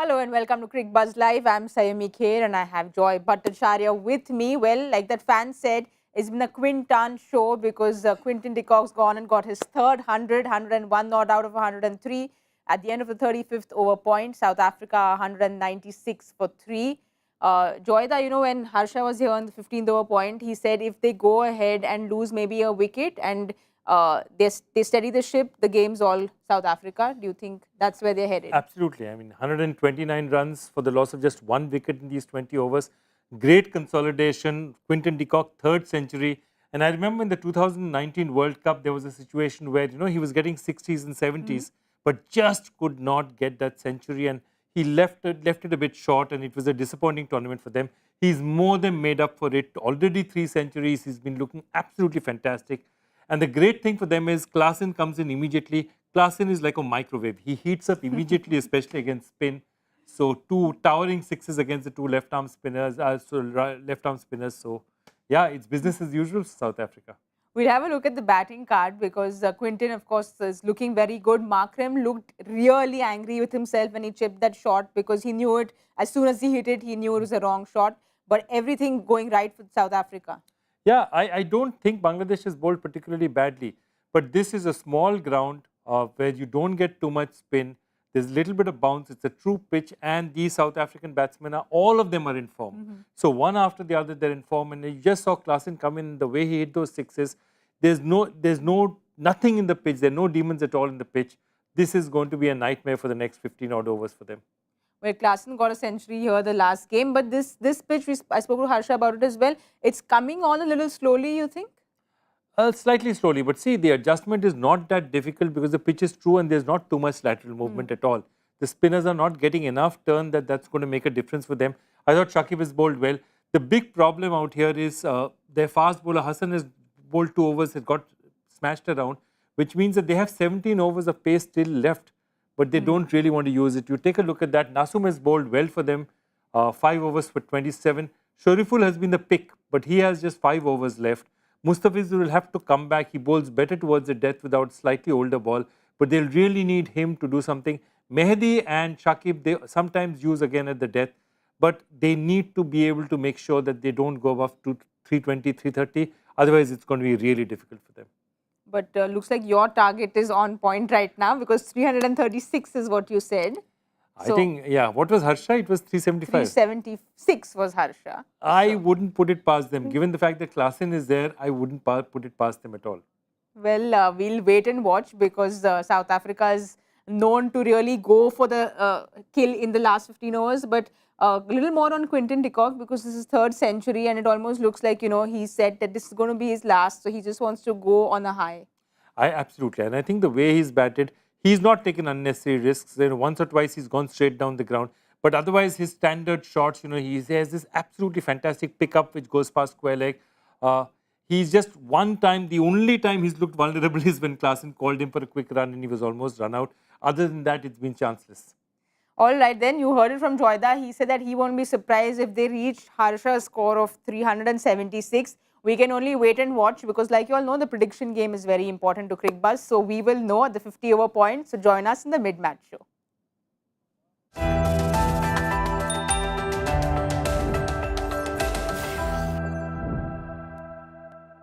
Hello and welcome to Cricbuzz Live. I'm Saiyami Kher and I have Joy Bhattacharjya with me. Well, like that fan said, it's been a Quinton show because Quinton de Kock's gone and got his third 101 not out of 103 at the end of the 35th over point. South Africa 196 for 3. Joyda, you know, when Harsha was here on the 15th over point, he said if they go ahead and lose maybe a wicket and they steady the ship, the game's all South Africa. Do you think that's where they're headed? Absolutely. I mean, 129 runs for the loss of just one wicket in these 20 overs. Great consolidation. Quinton de Kock, third century. And I remember in the 2019 World Cup, there was a situation where, you know, he was getting 60s and 70s, but just could not get that century. And he left it a bit short, and it was a disappointing tournament for them. He's more than made up for it. Already 3 centuries. He's been looking absolutely fantastic. And the great thing for them is Klaasen comes in immediately. Klaasen is like a microwave. He heats up immediately, especially against spin. So 2 towering sixes against the 2 left-arm spinners. So yeah, it's business as usual for South Africa. We'll have a look at the batting card because Quinton, of course, is looking very good. Markram looked really angry with himself when he chipped that shot because he knew it. As soon as he hit it, he knew it was a wrong shot. But everything going right for South Africa. Yeah, I don't think Bangladesh has bowled particularly badly. But this is a small ground where you don't get too much spin. There's a little bit of bounce. It's a true pitch. And these South African batsmen, all of them are in form. So one after the other, they're in form. And you just saw Klaasen come in, the way he hit those sixes. There's nothing in the pitch. There are no demons at all in the pitch. This is going to be a nightmare for the next 15 odd overs for them. Well, Klaasen got a century here the last game, but this pitch, I spoke to Harsha about it as well. It's coming on a little slowly, you think? Slightly slowly, but see, the adjustment is not that difficult because the pitch is true and there's not too much lateral movement at all. The spinners are not getting enough turn that's going to make a difference for them. I thought Shakib has bowled well. The big problem out here is their fast bowler Hassan has bowled 2 overs, has got smashed around, which means that they have 17 overs of pace still left, but they don't really want to use it. You take a look at that. Nasum has bowled well for them, 5 overs for 27. Shoriful has been the pick, but he has just 5 overs left. Mustafizur will have to come back. He bowls better towards the death without slightly older ball, but they'll really need him to do something. Mehdi and Shakib, they sometimes use again at the death, but they need to be able to make sure that they don't go above 320, 330. Otherwise, it's going to be really difficult for them. But looks like your target is on point right now because 336 is what you said. I think, yeah, what was Harsha? It was 375. 376 was Harsha. I wouldn't put it past them. Given the fact that Klaasen is there, I wouldn't put it past them at all. Well, we'll wait and watch because South Africa is known to really go for the kill in the last 15 overs. But a little more on Quinton de Kock because this is 3rd century and it almost looks like, you know, he said that this is going to be his last. So he just wants to go on a high. Absolutely. And I think the way he's batted, he's not taken unnecessary risks. You know, once or twice he's gone straight down the ground. But otherwise, his standard shots, you know, he has this absolutely fantastic pickup which goes past square leg. He's just one time, the only time he's looked vulnerable is when Klaasen called him for a quick run and he was almost run out. Other than that, it's been chanceless. All right, then you heard it from Joyda. He said that he won't be surprised if they reach Harsha's score of 376. We can only wait and watch because, like you all know, the prediction game is very important to Cricbuzz. So we will know at the 50 over point. So join us in the mid-match show.